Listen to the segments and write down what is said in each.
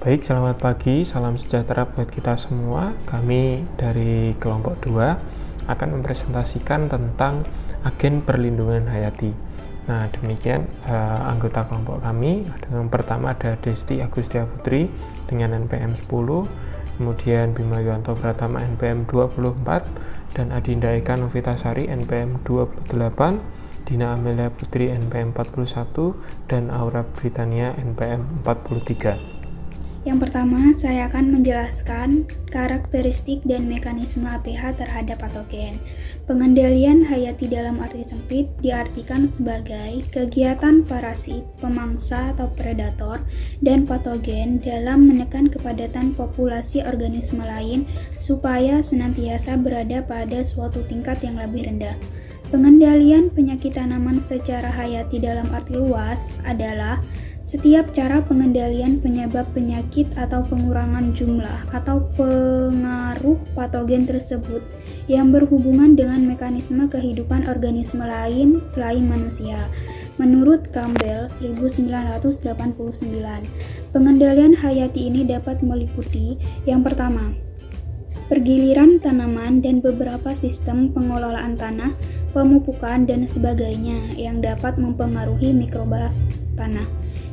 Baik, selamat pagi, salam sejahtera buat kita semua. Kami dari kelompok 2 akan mempresentasikan tentang agen perlindungan hayati. Nah, demikian anggota kelompok kami. Yang pertama ada Desti Agustia Putri dengan NPM 10, kemudian Bima Yuwanto Pratama NPM 24, dan Adinda Eka Novitasari NPM 28, Dina Amelia Putri NPM 41, dan Aura Britania NPM 43. Yang pertama, saya akan menjelaskan karakteristik dan mekanisme APH terhadap patogen. Pengendalian hayati dalam arti sempit diartikan sebagai kegiatan parasit, pemangsa atau predator, dan patogen dalam menekan kepadatan populasi organisme lain supaya senantiasa berada pada suatu tingkat yang lebih rendah. Pengendalian penyakit tanaman secara hayati dalam arti luas adalah setiap cara pengendalian penyebab penyakit atau pengurangan jumlah atau pengaruh patogen tersebut yang berhubungan dengan mekanisme kehidupan organisme lain selain manusia. Menurut Campbell 1989, pengendalian hayati ini dapat meliputi yang pertama, pergiliran tanaman dan beberapa sistem pengelolaan tanah, pemupukan, dan sebagainya yang dapat mempengaruhi mikroba tanah.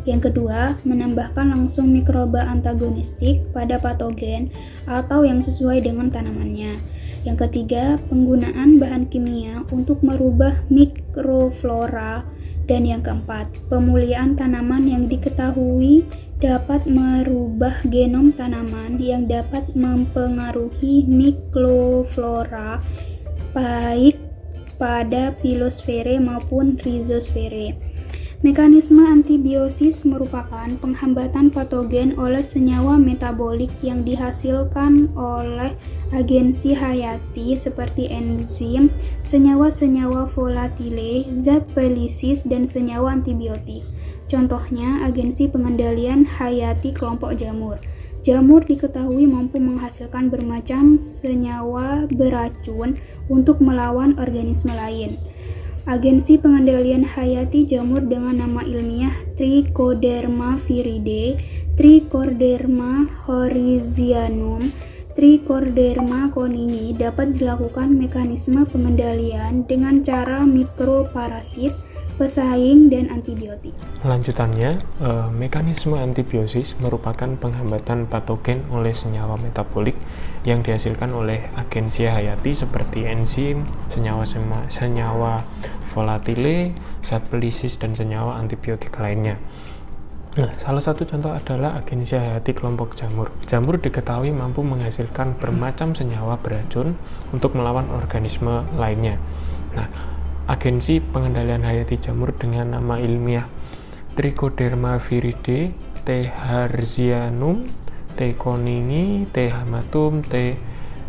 Yang kedua, menambahkan langsung mikroba antagonistik pada patogen atau yang sesuai dengan tanamannya. Yang ketiga, penggunaan bahan kimia untuk merubah mikroflora. Dan yang keempat, pemulihan tanaman yang diketahui dapat merubah genom tanaman yang dapat mempengaruhi mikroflora baik pada filosfere maupun rizosfere. Mekanisme antibiosis merupakan penghambatan patogen oleh senyawa metabolik yang dihasilkan oleh agensi hayati seperti enzim, senyawa-senyawa volatile, zat pelisis, dan senyawa antibiotik. Contohnya, agensi pengendalian hayati kelompok jamur. Jamur diketahui mampu menghasilkan bermacam senyawa beracun untuk melawan organisme lain. Agensi pengendalian hayati jamur dengan nama ilmiah Trichoderma viride, Trichoderma horizontianum, Trichoderma conini dapat dilakukan mekanisme pengendalian dengan cara mikroparasit, pesaing, dan antibiotik. Lanjutannya, mekanisme antibiosis merupakan penghambatan patogen oleh senyawa metabolik yang dihasilkan oleh agensi hayati seperti enzim, senyawa volatile, zat pelisis, dan senyawa antibiotik lainnya. Nah, salah satu contoh adalah agensi hayati kelompok jamur. Jamur diketahui mampu menghasilkan bermacam senyawa beracun untuk melawan organisme lainnya. Nah, agensi pengendalian hayati jamur dengan nama ilmiah Trichoderma viride, T. harzianum, T. conini, T. hamatum, T.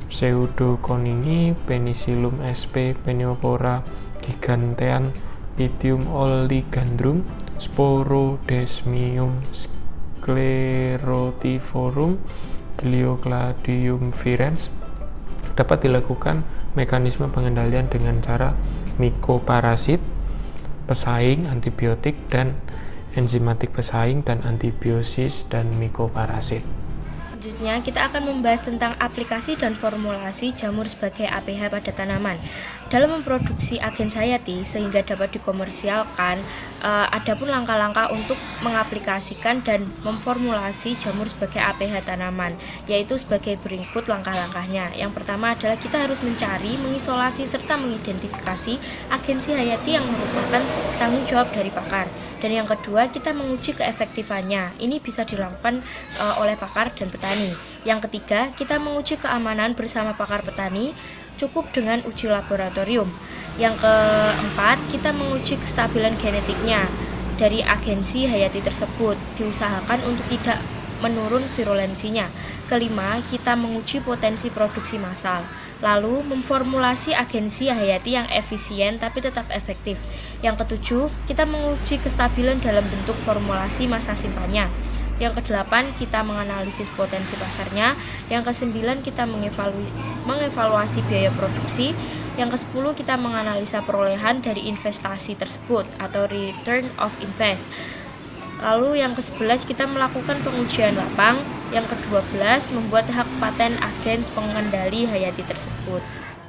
pseudoconini, Penicillium sp. Peniopora gigantean, Pythium olligandrum, Sporodesmium sclerotiforum, Gliocladium virens. Dapat dilakukan mekanisme pengendalian dengan cara mikroparasit, pesaing, antibiotik, dan enzimatik pesaing, dan antibiosis dan mikroparasit. Selanjutnya, kita akan membahas tentang aplikasi dan formulasi jamur sebagai APH pada tanaman. Dalam memproduksi agen hayati sehingga dapat dikomersialkan, adapun langkah-langkah untuk mengaplikasikan dan memformulasi jamur sebagai APH tanaman, yaitu sebagai berikut langkah-langkahnya. Yang pertama adalah kita harus mencari, mengisolasi, serta mengidentifikasi agensi hayati yang merupakan tanggung jawab dari pakar. Dan yang kedua, kita menguji keefektifannya. Ini bisa dilakukan oleh pakar dan petani. Yang ketiga, kita menguji keamanan bersama pakar petani, cukup dengan uji laboratorium. Yang keempat, kita menguji kestabilan genetiknya dari agensi hayati tersebut, diusahakan untuk tidak menurun virulensinya. Kelima, kita menguji potensi produksi massal. Lalu, memformulasi agensi hayati yang efisien tapi tetap efektif. Yang ketujuh, kita menguji kestabilan dalam bentuk formulasi masa simpannya. Yang kedelapan, kita menganalisis potensi pasarnya. Yang kesembilan, kita mengevaluasi biaya produksi. Yang kesepuluh, kita menganalisa perolehan dari investasi tersebut atau return of invest. Lalu yang ke-11 kita melakukan pengujian lapang. Yang ke-12 membuat hak paten agens pengendali hayati tersebut.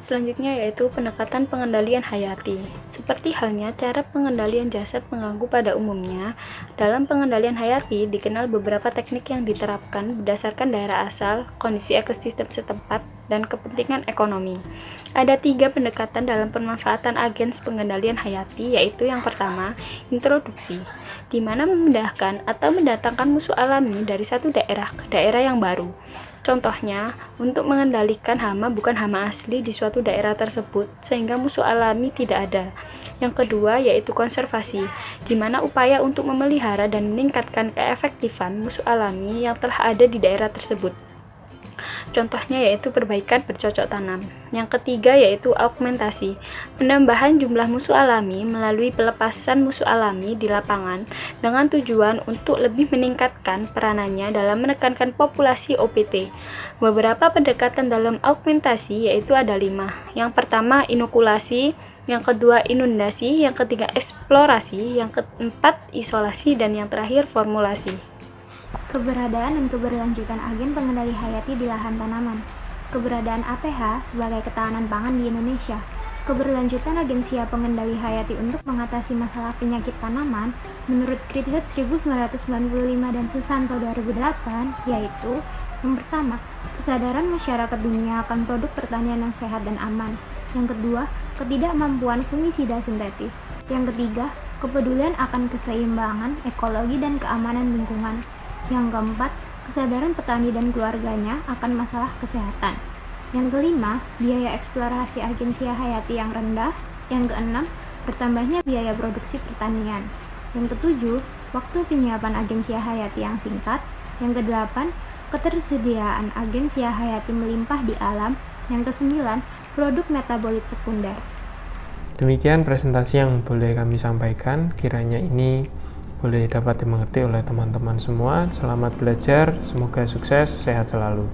Selanjutnya yaitu pendekatan pengendalian hayati. Seperti halnya cara pengendalian jasad pengganggu pada umumnya, dalam pengendalian hayati dikenal beberapa teknik yang diterapkan berdasarkan daerah asal, kondisi ekosistem setempat, dan kepentingan ekonomi. Ada 3 pendekatan dalam pemanfaatan agens pengendalian hayati, yaitu yang pertama, introduksi, di mana memindahkan atau mendatangkan musuh alami dari satu daerah ke daerah yang baru. Contohnya, untuk mengendalikan hama bukan hama asli di suatu daerah tersebut, sehingga musuh alami tidak ada. Yang kedua yaitu konservasi, di mana upaya untuk memelihara dan meningkatkan keefektifan musuh alami yang telah ada di daerah tersebut. Contohnya yaitu perbaikan bercocok tanam. Yang ketiga yaitu augmentasi, penambahan jumlah musuh alami melalui pelepasan musuh alami di lapangan dengan tujuan untuk lebih meningkatkan peranannya dalam menekankan populasi OPT. Beberapa pendekatan dalam augmentasi yaitu ada 5. Yang pertama inokulasi, yang kedua inundasi, yang ketiga eksplorasi, yang keempat isolasi, dan yang terakhir formulasi. Keberadaan dan keberlanjutan agen pengendali hayati di lahan tanaman. Keberadaan APH sebagai ketahanan pangan di Indonesia. Keberlanjutan agensia pengendali hayati untuk mengatasi masalah penyakit tanaman menurut Kritliud 1995 dan Susanto 2008 yaitu yang pertama, kesadaran masyarakat dunia akan produk pertanian yang sehat dan aman. Yang kedua, ketidakmampuan fungisida sintetis. Yang ketiga, kepedulian akan keseimbangan ekologi dan keamanan lingkungan. Yang keempat, kesadaran petani dan keluarganya akan masalah kesehatan. Yang kelima, biaya eksplorasi agensia hayati yang rendah. Yang keenam, bertambahnya biaya produksi pertanian. Yang ketujuh, waktu penyiapan agensia hayati yang singkat. Yang kedelapan, ketersediaan agensia hayati melimpah di alam. Yang kesembilan, produk metabolit sekunder. Demikian presentasi yang boleh kami sampaikan. Kiranya ini boleh dapat dimengerti oleh teman-teman semua. Selamat belajar, semoga sukses, sehat selalu.